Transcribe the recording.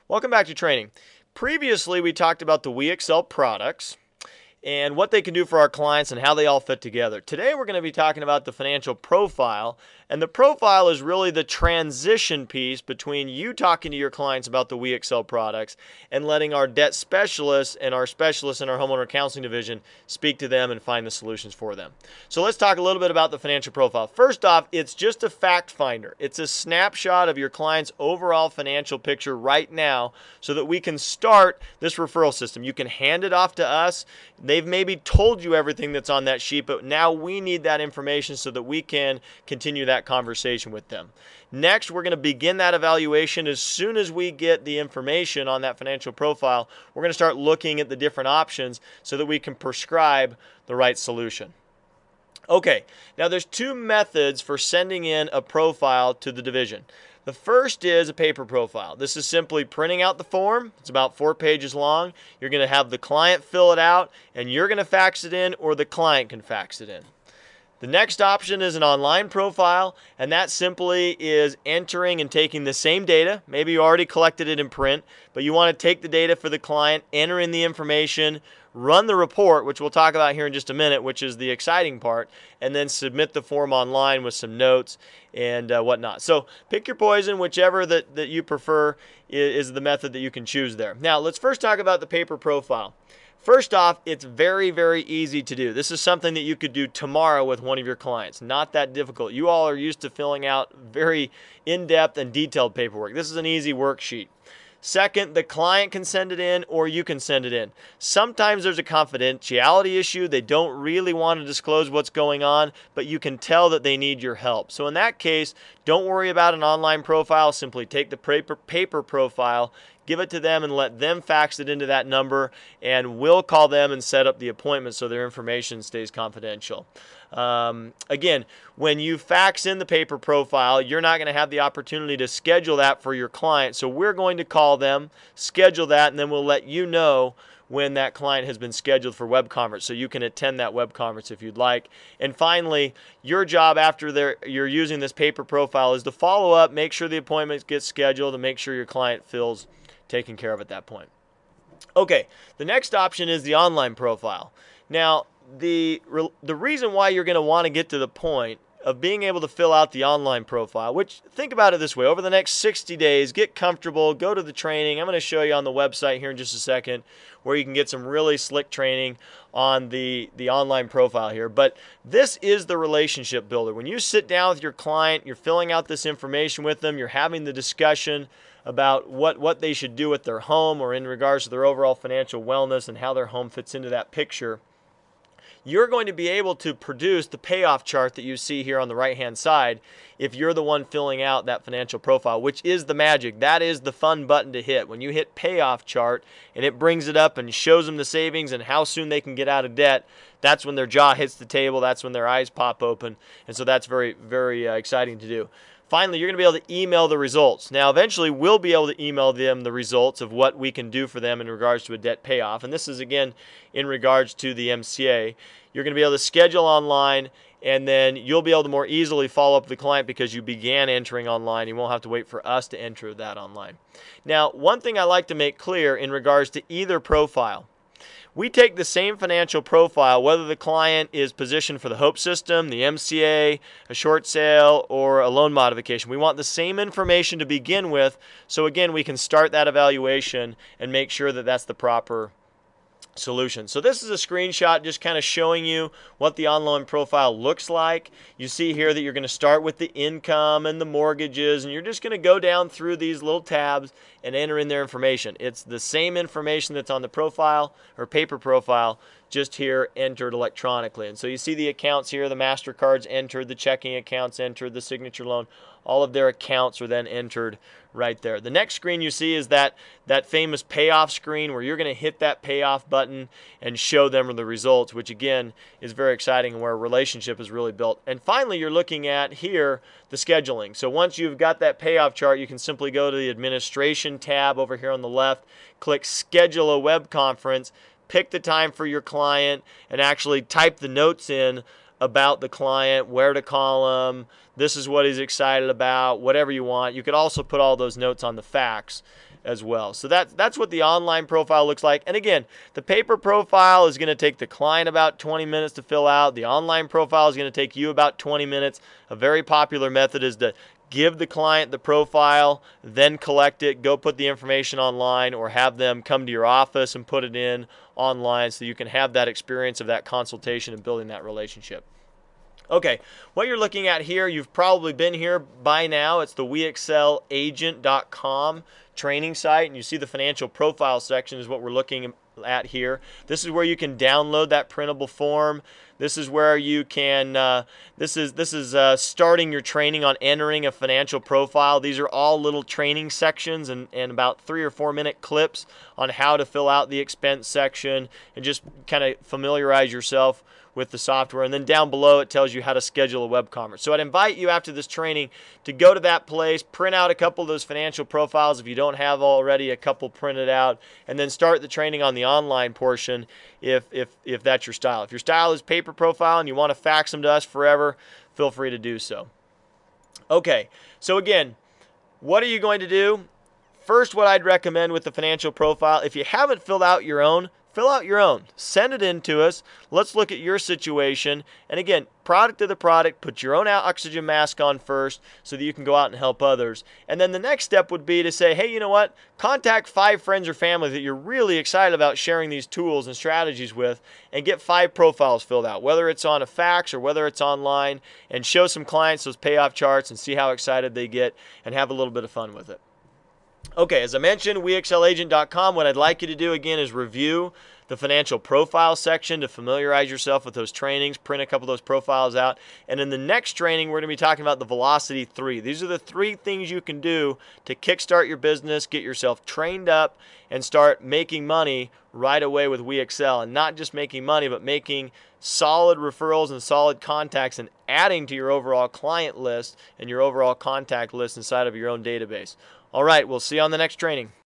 Welcome back to training. Previously, we talked about the We Excel products and what they can do for our clients and how they all fit together. Today, we're going to be talking about the financial profile, and the profile is really the transition piece between you talking to your clients about the We Excel products and letting our debt specialists and our specialists in our homeowner counseling division speak to them and find the solutions for them. So let's talk a little bit about the financial profile. First off, it's just a fact finder. It's a snapshot of your client's overall financial picture right now so that we can start this referral system. You can hand it off to us. They've maybe told you everything that's on that sheet, but now we need that information so that we can continue that conversation with them. Next, we're going to begin that evaluation. As soon as we get the information on that financial profile, we're going to start looking at the different options so that we can prescribe the right solution. Okay, now there's two methods for sending in a profile to the division. The first is a paper profile. This is simply printing out the form. It's about 4 pages long. You're going to have the client fill it out, and you're going to fax it in, or the client can fax it in. The next option is an online profile, and that simply is entering and taking the same data. Maybe you already collected it in print, but you want to take the data for the client, enter in the information, run the report, which we'll talk about here in just a minute, which is the exciting part, and then submit the form online with some notes and whatnot. So pick your poison, whichever that you prefer is the method that you can choose there. Now, let's first talk about the paper profile. First off, it's very, very easy to do. This is something that you could do tomorrow with one of your clients. Not that difficult. You all are used to filling out very in-depth and detailed paperwork. This is an easy worksheet. Second, the client can send it in or you can send it in. Sometimes there's a confidentiality issue. They don't really want to disclose what's going on, but you can tell that they need your help. So in that case, don't worry about an online profile. Simply take the paper profile, give it to them and let them fax it into that number, and we'll call them and set up the appointment so their information stays confidential. Again, when you fax in the paper profile, you're not going to have the opportunity to schedule that for your client. So we're going to call them, schedule that, and then we'll let you know when that client has been scheduled for web conference, so you can attend that web conference if you'd like. And finally, your job after you're using this paper profile is to follow up, make sure the appointment gets scheduled, and make sure your client feels taken care of at that point. Okay, the next option is the online profile. Now, the reason why you're going to want to get to the point of being able to fill out the online profile, which, think about it this way, over the next 60 days, get comfortable, go to the training. I'm going to show you on the website here in just a second where you can get some really slick training on the online profile here. But this is the relationship builder. When you sit down with your client, you're filling out this information with them, you're having the discussion about what they should do with their home or in regards to their overall financial wellness and how their home fits into that picture, you're going to be able to produce the payoff chart that you see here on the right-hand side if you're the one filling out that financial profile, which is the magic. That is the fun button to hit. When you hit payoff chart and it brings it up and shows them the savings and how soon they can get out of debt, that's when their jaw hits the table. That's when their eyes pop open. And so that's very, very exciting to do. Finally, you're going to be able to email the results. Now, eventually, we'll be able to email them the results of what we can do for them in regards to a debt payoff. And this is, again, in regards to the MCA. You're going to be able to schedule online, and then you'll be able to more easily follow up with the client because you began entering online. You won't have to wait for us to enter that online. Now, one thing I like to make clear in regards to either profile, we take the same financial profile whether the client is positioned for the HOPE system, the MCA, a short sale, or a loan modification. We want the same information to begin with, so again, we can start that evaluation and make sure that that's the proper solution. So this is a screenshot just kind of showing you what the online profile looks like. You see here that you're going to start with the income and the mortgages, and you're just going to go down through these little tabs and enter in their information. It's the same information that's on the profile or paper profile, just here entered electronically. And so you see the accounts here, the MasterCards entered, the checking accounts entered, the signature loan, all of their accounts are then entered right there. The next screen you see is that famous payoff screen where you're going to hit that payoff button and show them the results, which again is very exciting and where a relationship is really built. And finally, you're looking at here the scheduling. So once you've got that payoff chart, you can simply go to the administration tab over here on the left, click schedule a web conference, pick the time for your client, and actually type the notes in about the client, where to call him, this is what he's excited about, whatever you want. You could also put all those notes on the fax as well. So that's what the online profile looks like. And again, the paper profile is going to take the client about 20 minutes to fill out. The online profile is going to take you about 20 minutes. A very popular method is to give the client the profile, then collect it, go put the information online, or have them come to your office and put it in online so you can have that experience of that consultation and building that relationship. Okay, what you're looking at here, you've probably been here by now. It's the WeExcelAgent.com training site, and you see the financial profile section is what we're looking at here. This is where you can download that printable form. This is where you can, this is starting your training on entering a financial profile. These are all little training sections and about 3 or 4 minute clips on how to fill out the expense section and just kind of familiarize yourself with the software. And then down below it tells you how to schedule a web conference. So I'd invite you after this training to go to that place, print out a couple of those financial profiles if you don't have already a couple printed out, and then start the training on the online portion if that's your style. If your style is paper profile and you want to fax them to us forever, feel free to do so. Okay, so again, what are you going to do? First, what I'd recommend with the financial profile, if you haven't filled out your own, fill out your own. Send it in to us. Let's look at your situation. And again, product of the product, put your own oxygen mask on first so that you can go out and help others. And then the next step would be to say, hey, you know what? Contact 5 friends or family that you're really excited about sharing these tools and strategies with and get 5 profiles filled out, whether it's on a fax or whether it's online, and show some clients those payoff charts and see how excited they get and have a little bit of fun with it. Okay, as I mentioned, WeExcelAgent.com, what I'd like you to do again is review the financial profile section to familiarize yourself with those trainings, print a couple of those profiles out. And in the next training, we're going to be talking about the Velocity 3. These are the 3 things you can do to kickstart your business, get yourself trained up, and start making money right away with WeExcel. And not just making money, but making solid referrals and solid contacts and adding to your overall client list and your overall contact list inside of your own database. All right, we'll see you on the next training.